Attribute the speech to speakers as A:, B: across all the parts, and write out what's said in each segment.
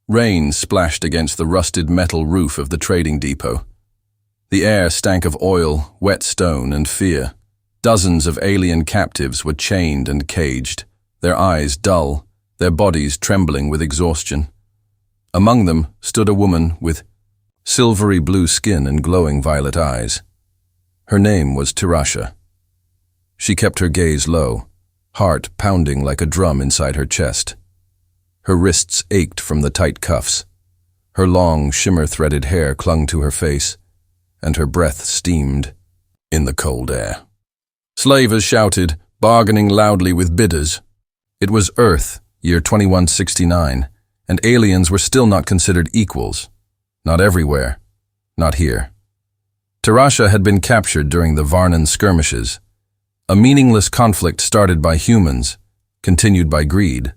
A: Rain splashed against the rusted metal roof of the trading depot. The air stank of oil, wet stone, and fear. Dozens of alien captives were chained and caged, their eyes dull, their bodies trembling with exhaustion. Among them stood a woman with silvery blue skin and glowing violet eyes. Her name was Tirasha. She kept her gaze low, heart pounding like a drum inside her chest. Her wrists ached from the tight cuffs. Her long, shimmer-threaded hair clung to her face, and her breath steamed in the cold air. Slavers shouted, bargaining loudly with bidders. It was Earth, year 2169, and aliens were still not considered equals. Not everywhere. Not here. Tirasha had been captured during the Varnan skirmishes, a meaningless conflict started by humans, continued by greed.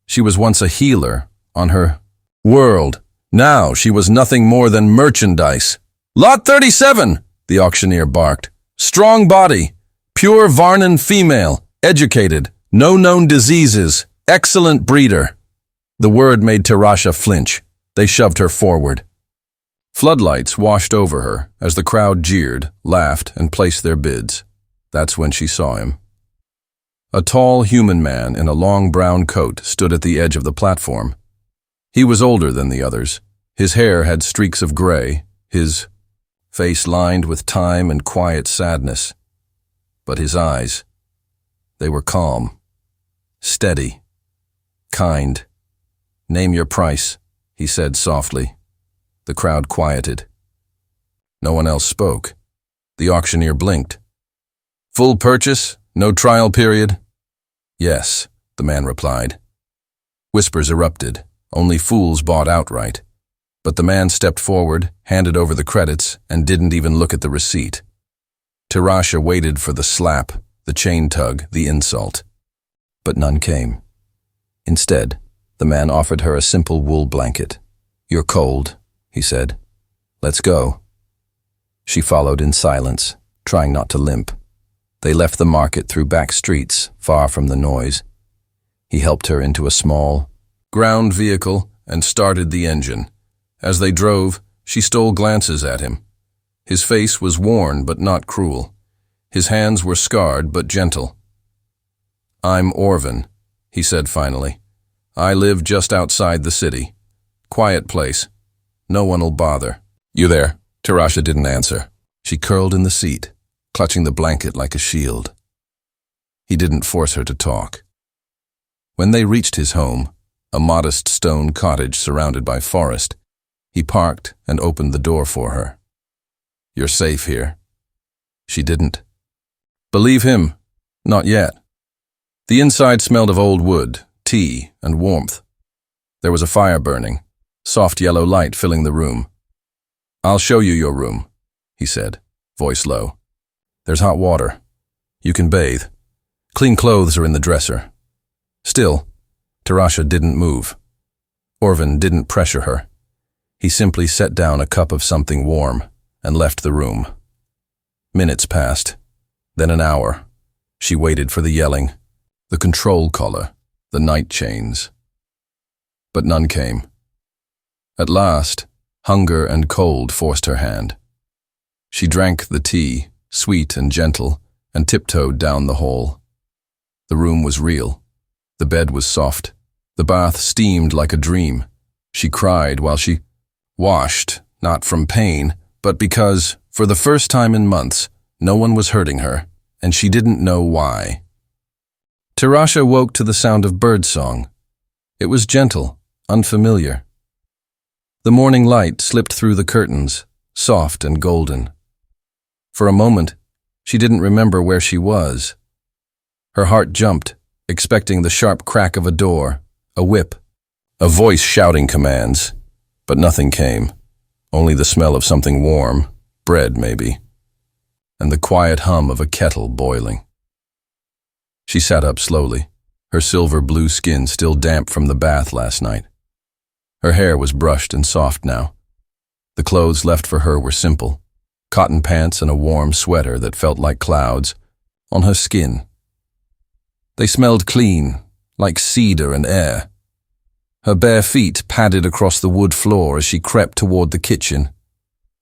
A: She was once a healer on her world. Now she was nothing more than merchandise. "Lot 37, the auctioneer barked. "Strong body, pure Varnan female, educated, no known diseases, excellent breeder." The word made Tirasha flinch. They shoved her forward. Floodlights washed over her as the crowd jeered, laughed, and placed their bids. That's when she saw him. A tall human man in a long brown coat stood at the edge of the platform. He was older than the others. His hair had streaks of gray, his face lined with time and quiet sadness. But his eyes, they were calm, steady, kind. "Name your price," he said softly. The crowd quieted. No one else spoke. The auctioneer blinked. "Full purchase? No trial period?" "Yes," the man replied. Whispers erupted. Only fools bought outright. But the man stepped forward, handed over the credits, and didn't even look at the receipt. Tirasha waited for the slap, the chain tug, the insult. But none came. Instead, the man offered her a simple wool blanket. "You're cold," he said. "Let's go." She followed in silence, trying not to limp. They left the market through back streets, far from the noise. He helped her into a small, ground vehicle and started the engine. As they drove, she stole glances at him. His face was worn but not cruel. His hands were scarred but gentle. "I'm Orvin," he said finally. "I live just outside the city. Quiet place. No one'll bother." "You there?" Tirasha didn't answer. She curled in the seat, clutching the blanket like a shield. He didn't force her to talk. When they reached his home, a modest stone cottage surrounded by forest, he parked and opened the door for her. "You're safe here." She didn't. Believe him? Not yet. The inside smelled of old wood, tea, and warmth. There was a fire burning, soft yellow light filling the room. "I'll show you your room," he said, voice low. "There's hot water. You can bathe. Clean clothes are in the dresser." Still, Tirasha didn't move. Orvin didn't pressure her. He simply set down a cup of something warm and left the room. Minutes passed, then an hour. She waited for the yelling, the control collar, the night chains. But none came. At last, hunger and cold forced her hand. She drank the tea, sweet and gentle, and tiptoed down the hall. The room was real. The bed was soft. The bath steamed like a dream. She cried while she washed, not from pain, but because, for the first time in months, no one was hurting her, and she didn't know why. Tirasha woke to the sound of birdsong. It was gentle, unfamiliar. The morning light slipped through the curtains, soft and golden. For a moment, she didn't remember where she was. Her heart jumped, expecting the sharp crack of a door, a whip, a voice shouting commands. But nothing came, only the smell of something warm, bread maybe, and the quiet hum of a kettle boiling. She sat up slowly, her silver blue skin still damp from the bath last night. Her hair was brushed and soft now. The clothes left for her were simple, cotton pants and a warm sweater that felt like clouds on her skin. They smelled clean, like cedar and air. Her bare feet padded across the wood floor as she crept toward the kitchen.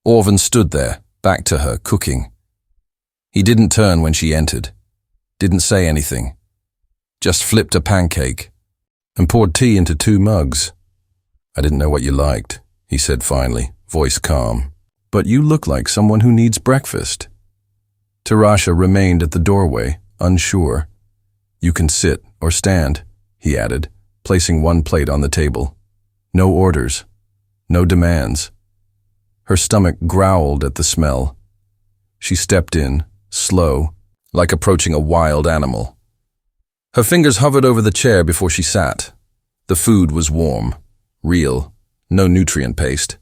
A: Orvan stood there, back to her, cooking. He didn't turn when she entered, didn't say anything, just flipped a pancake and poured tea into 2 mugs. "I didn't know what you liked," he said finally, voice calm. "But you look like someone who needs breakfast." Tarasha remained at the doorway, unsure. "You can sit or stand," he added, placing 1 plate on the table. No orders, no demands. Her stomach growled at the smell. She stepped in, slow, like approaching a wild animal. Her fingers hovered over the chair before she sat. The food was warm, real, no nutrient paste.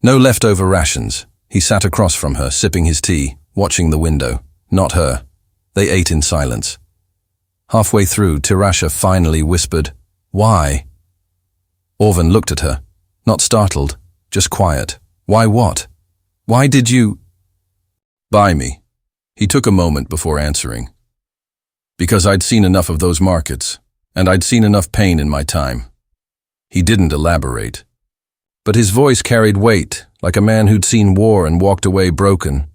A: No leftover rations. He sat across from her, sipping his tea, watching the window. Not her. They ate in silence. Halfway through, Tarasha finally whispered, "Why?" Orvan looked at her, not startled, just quiet. "Why what? Why did you—" "Buy me." He took a moment before answering. "Because I'd seen enough of those markets, and I'd seen enough pain in my time." He didn't elaborate, but his voice carried weight, like a man who'd seen war and walked away broken.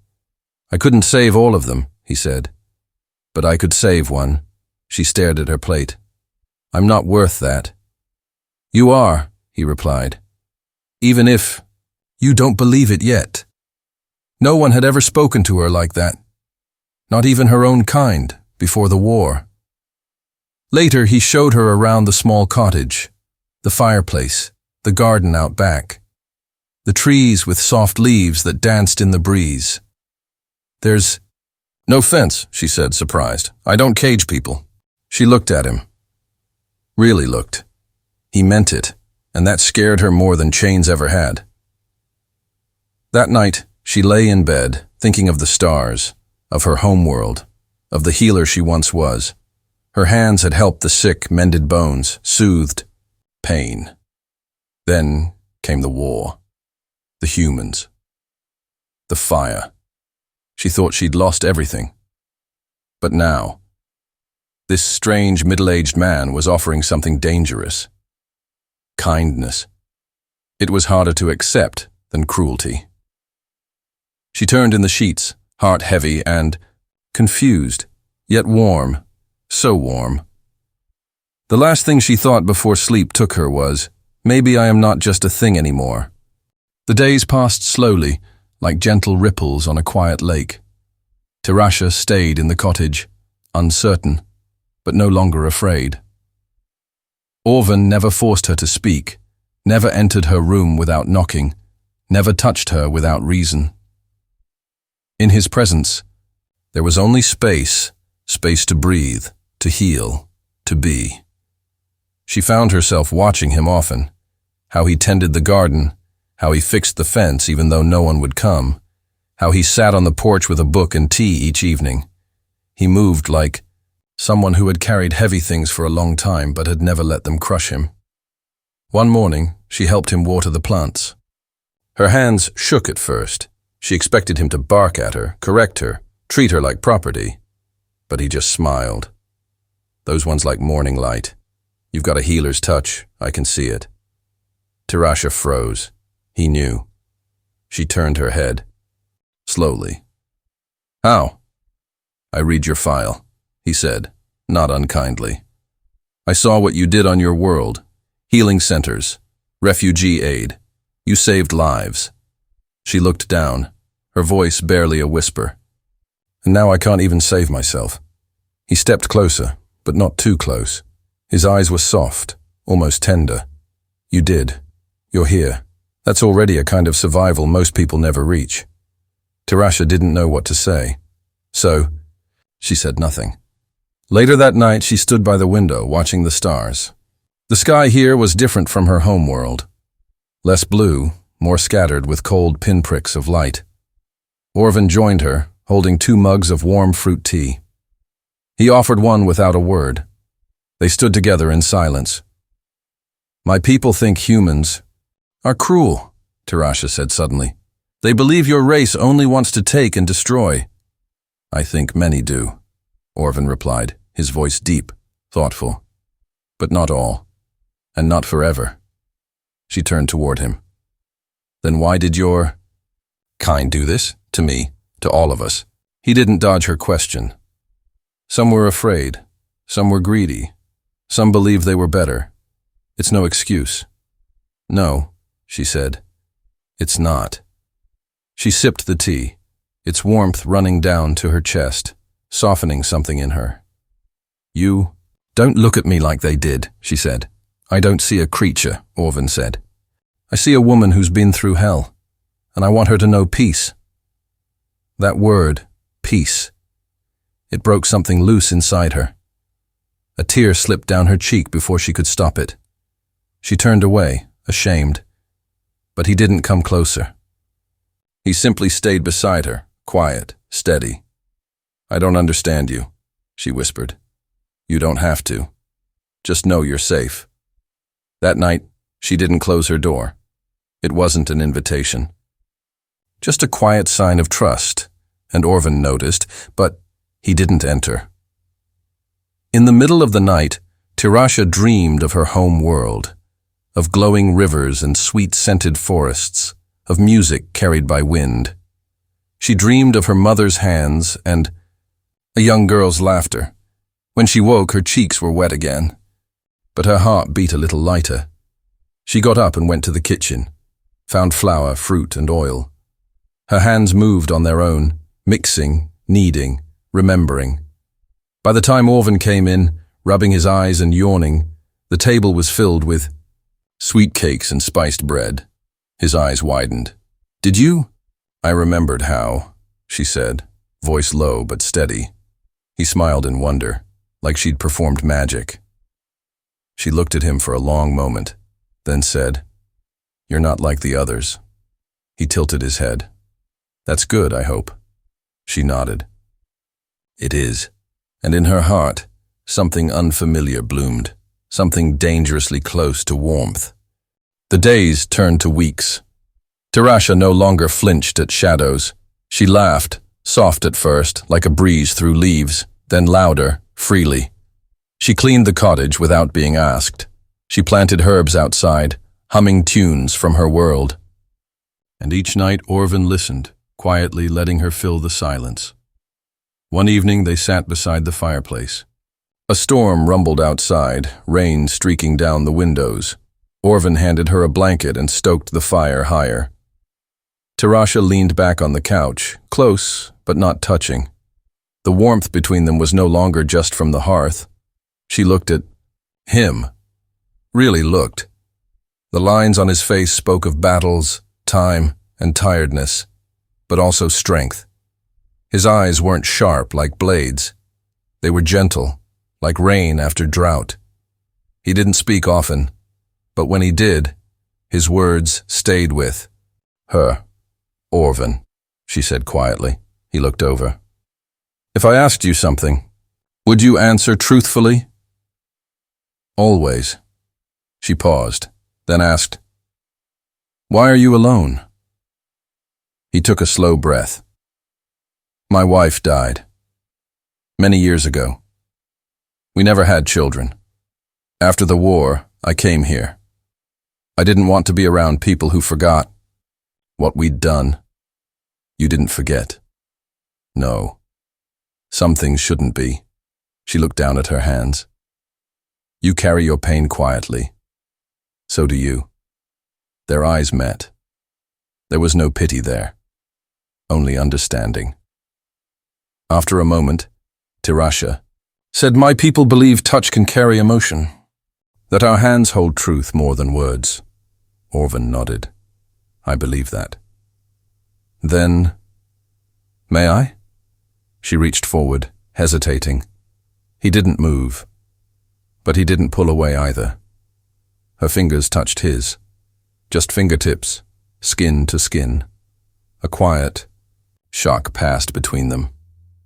A: "I couldn't save all of them," he said, "but I could save one." She stared at her plate. "I'm not worth that." "You are," he replied. "Even if you don't believe it yet." No one had ever spoken to her like that. Not even her own kind, before the war. Later, he showed her around the small cottage, the fireplace, the garden out back, the trees with soft leaves that danced in the breeze. "There's no fence," she said, surprised. "I don't cage people." She looked at him. Really looked. He meant it, and that scared her more than chains ever had. That night, she lay in bed, thinking of the stars, of her homeworld, of the healer she once was. Her hands had helped the sick, mended bones, soothed pain. Then came the war, the humans, the fire. She thought she'd lost everything. But now, this strange middle-aged man was offering something dangerous. Kindness. It was harder to accept than cruelty. She turned in the sheets, heart heavy and confused, yet warm, so warm. The last thing she thought before sleep took her was, maybe I am not just a thing anymore. The days passed slowly, like gentle ripples on a quiet lake. Tarasha stayed in the cottage, uncertain, but no longer afraid. Orvan never forced her to speak, never entered her room without knocking, never touched her without reason. In his presence, there was only space to breathe, to heal, to be. She found herself watching him often, how he tended the garden, how he fixed the fence even though no one would come, how he sat on the porch with a book and tea each evening. He moved like someone who had carried heavy things for a long time but had never let them crush him. One morning, she helped him water the plants. Her hands shook at first. She expected him to bark at her, correct her, treat her like property. But he just smiled. "Those ones like morning light. You've got a healer's touch, I can see it." Tarasha froze. He knew. She turned her head. Slowly. "How?" "I read your file," he said, not unkindly. "I saw what you did on your world. Healing centers, refugee aid. You saved lives." She looked down, her voice barely a whisper. "And now I can't even save myself." He stepped closer, but not too close. His eyes were soft, almost tender. "You did. You're here. That's already a kind of survival most people never reach." Tarasha didn't know what to say. So, she said nothing. Later that night, she stood by the window, watching the stars. The sky here was different from her homeworld. Less blue, more scattered with cold pinpricks of light. Orvan joined her, holding 2 mugs of warm fruit tea. He offered one without a word. They stood together in silence. "My people think humans are cruel," Tarasha said suddenly. "They believe your race only wants to take and destroy." "I think many do," Orvan replied, his voice deep, thoughtful. "But not all, and not forever." She turned toward him. Then why did your kind do this? To me, to all of us. He didn't dodge her question. Some were afraid. Some were greedy. Some believed they were better. It's no excuse. No, she said. It's not. She sipped the tea, its warmth running down to her chest, softening something in her. You don't look at me like they did, she said. I don't see a creature, Orvin said. I see a woman who's been through hell, and I want her to know peace. That word, peace. It broke something loose inside her. A tear slipped down her cheek before she could stop it. She turned away, ashamed, but he didn't come closer. He simply stayed beside her, quiet, steady. I don't understand you, she whispered. You don't have to. Just know you're safe. That night, she didn't close her door. It wasn't an invitation. Just a quiet sign of trust, and Orvin noticed, but he didn't enter. In the middle of the night, Tirasha dreamed of her home world, of glowing rivers and sweet-scented forests, of music carried by wind. She dreamed of her mother's hands and a young girl's laughter. When she woke, her cheeks were wet again, but her heart beat a little lighter. She got up and went to the kitchen, found flour, fruit, and oil. Her hands moved on their own, mixing, kneading, remembering. By the time Orvin came in, rubbing his eyes and yawning, the table was filled with sweet cakes and spiced bread. His eyes widened. Did you? I remembered how, she said, voice low but steady. He smiled in wonder, like she'd performed magic. She looked at him for a long moment, then said, You're not like the others. He tilted his head. That's good, I hope. She nodded. It is. And in her heart, something unfamiliar bloomed, something dangerously close to warmth. The days turned to weeks. Tirasha no longer flinched at shadows. She laughed, soft at first, like a breeze through leaves, then louder, freely. She cleaned the cottage without being asked. She planted herbs outside, humming tunes from her world. And each night Orvin listened, quietly letting her fill the silence. One evening they sat beside the fireplace. A storm rumbled outside, rain streaking down the windows. Orvin handed her a blanket and stoked the fire higher. Tirasha leaned back on the couch, close but not touching. The warmth between them was no longer just from the hearth. She looked at him. Really looked. The lines on his face spoke of battles, time, and tiredness, but also strength. His eyes weren't sharp like blades. They were gentle, like rain after drought. He didn't speak often, but when he did, his words stayed with her. Orvin, she said quietly. He looked over. If I asked you something, would you answer truthfully? Always. She paused, then asked, Why are you alone? He took a slow breath. My wife died. Many years ago. We never had children. After the war, I came here. I didn't want to be around people who forgot what we'd done. You didn't forget. No. Some things shouldn't be. She looked down at her hands. You carry your pain quietly. So do you. Their eyes met. There was no pity there. Only understanding. After a moment, Tirasha said, My people believe touch can carry emotion, that our hands hold truth more than words. Orvin nodded. I believe that. Then, may I? She reached forward, hesitating. He didn't move, but he didn't pull away either. Her fingers touched his, just fingertips, skin to skin. A quiet shock passed between them.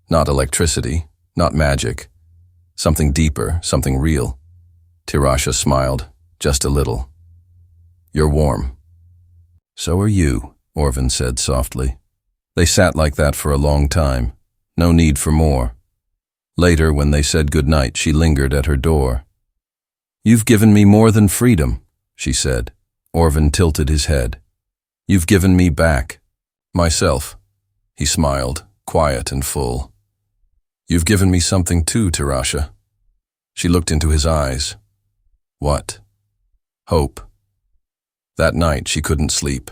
A: Not electricity, not magic. Something deeper, something real. Tirasha smiled, just a little. You're warm. So are you, Orvin said softly. They sat like that for a long time. No need for more. Later, when they said goodnight, she lingered at her door. You've given me more than freedom, she said. Orvin tilted his head. You've given me back. Myself. He smiled, quiet and full. You've given me something too, Tarasha. She looked into his eyes. What? Hope. That night she couldn't sleep.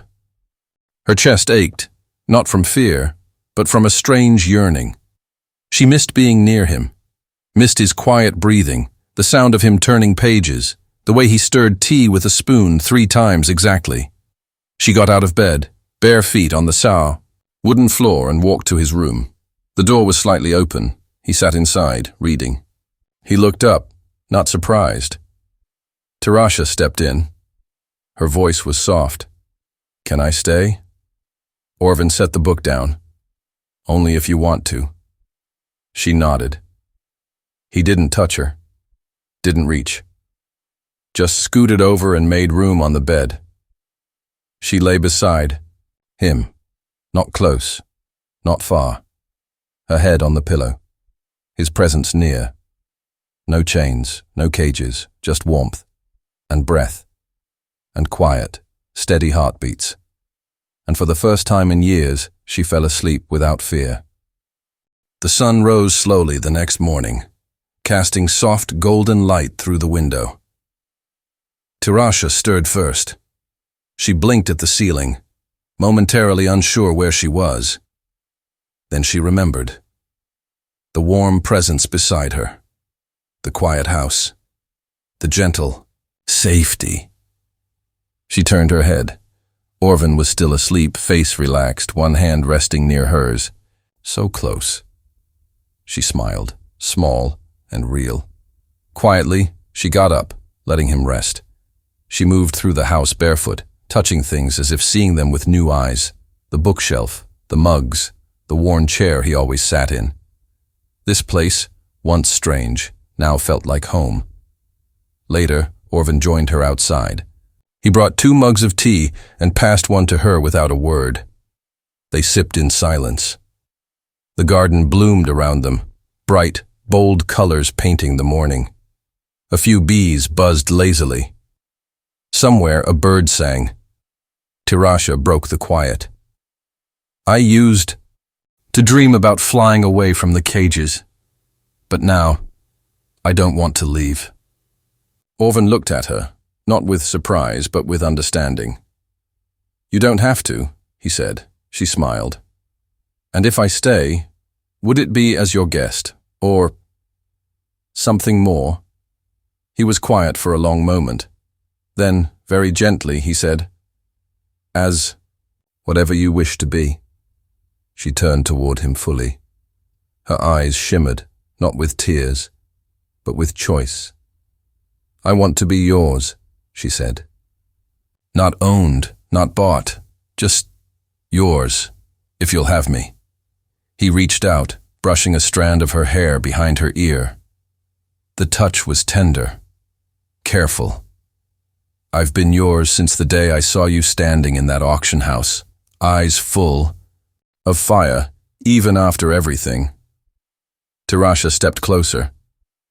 A: Her chest ached, not from fear, but from a strange yearning. She missed being near him, missed his quiet breathing, the sound of him turning pages, the way he stirred tea with a spoon 3 times exactly. She got out of bed, bare feet on the wooden floor, and walked to his room. The door was slightly open. He sat inside, reading. He looked up, not surprised. Tarasha stepped in. Her voice was soft. Can I stay? Orvin set the book down. Only if you want to. She nodded. He didn't touch her. Didn't reach. Just scooted over and made room on the bed. She lay beside him, not close, not far, her head on the pillow, his presence near. No chains, no cages, just warmth, and breath, and quiet, steady heartbeats. And for the first time in years, she fell asleep without fear. The sun rose slowly the next morning, casting soft golden light through the window. Tarasha stirred first. She blinked at the ceiling, momentarily unsure where she was. Then she remembered. The warm presence beside her. The quiet house. The gentle safety. She turned her head. Orvin was still asleep, face relaxed, one hand resting near hers. So close. She smiled, small and real. Quietly, she got up, letting him rest. She moved through the house barefoot, touching things as if seeing them with new eyes. The bookshelf, the mugs, the worn chair he always sat in. This place, once strange, now felt like home. Later, Orvin joined her outside. He brought 2 mugs of tea and passed one to her without a word. They sipped in silence. The garden bloomed around them, bright, bold colors painting the morning. A few bees buzzed lazily. Somewhere a bird sang. Tarasha broke the quiet. I used to dream about flying away from the cages, but now I don't want to leave. Orvin looked at her, not with surprise, but with understanding. You don't have to, he said. She smiled. And if I stay, would it be as your guest, or something more? He was quiet for a long moment. Then, very gently, he said, as whatever you wish to be. She turned toward him fully. Her eyes shimmered, not with tears, but with choice. I want to be yours, she said. Not owned, not bought, just yours, if you'll have me. He reached out, brushing a strand of her hair behind her ear. The touch was tender, careful. I've been yours since the day I saw you standing in that auction house, eyes full of fire, even after everything. Tarasha stepped closer.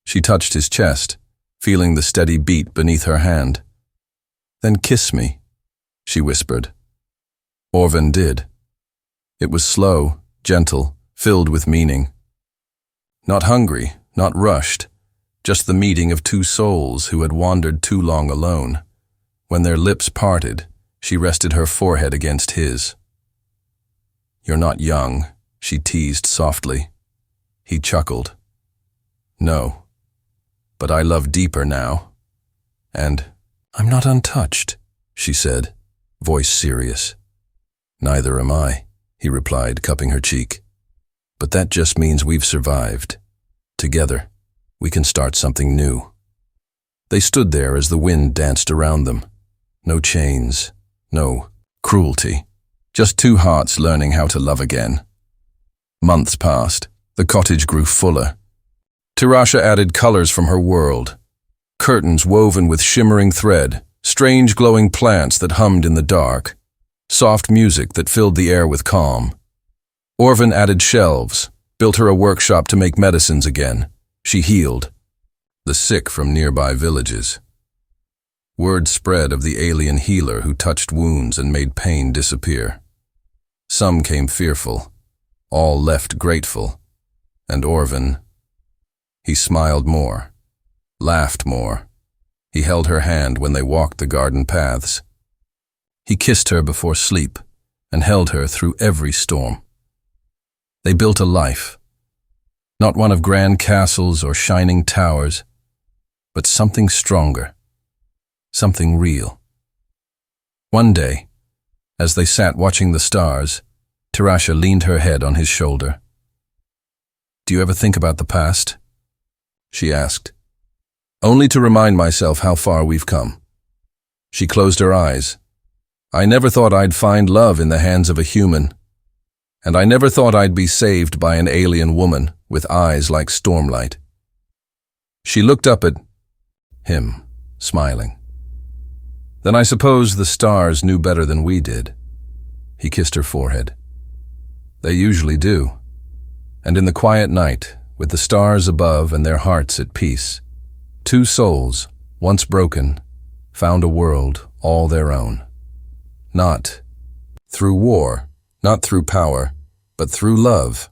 A: She touched his chest, feeling the steady beat beneath her hand. Then kiss me, she whispered. Orvin did. It was slow, gentle, filled with meaning. Not hungry, not rushed, just the meeting of 2 souls who had wandered too long alone. When their lips parted, she rested her forehead against his. You're not young, she teased softly. He chuckled. No, but I love deeper now. And I'm not untouched, she said, voice serious. Neither am I, he replied, cupping her cheek. But that just means we've survived. Together, we can start something new. They stood there as the wind danced around them. No chains, no cruelty, just 2 hearts learning how to love again. Months passed. The cottage grew fuller. Tarasha added colors from her world. Curtains woven with shimmering thread, strange glowing plants that hummed in the dark, soft music that filled the air with calm. Orvin added shelves, built her a workshop to make medicines again. She healed the sick from nearby villages. Word spread of the alien healer who touched wounds and made pain disappear. Some came fearful, all left grateful, and Orvin, he smiled more, laughed more. He held her hand when they walked the garden paths. He kissed her before sleep and held her through every storm. They built a life, not one of grand castles or shining towers, but something stronger, something real. One day, as they sat watching the stars, Tarasha leaned her head on his shoulder. "Do you ever think about the past?" she asked. "Only to remind myself how far we've come." She closed her eyes. "I never thought I'd find love in the hands of a human, and I never thought I'd be saved by an alien woman with eyes like stormlight." She looked up at him, smiling. "Then I suppose the stars knew better than we did." He kissed her forehead. "They usually do. And in the quiet night, with the stars above and their hearts at peace, two souls, once broken, found a world all their own. Not through war, not through power, but through love.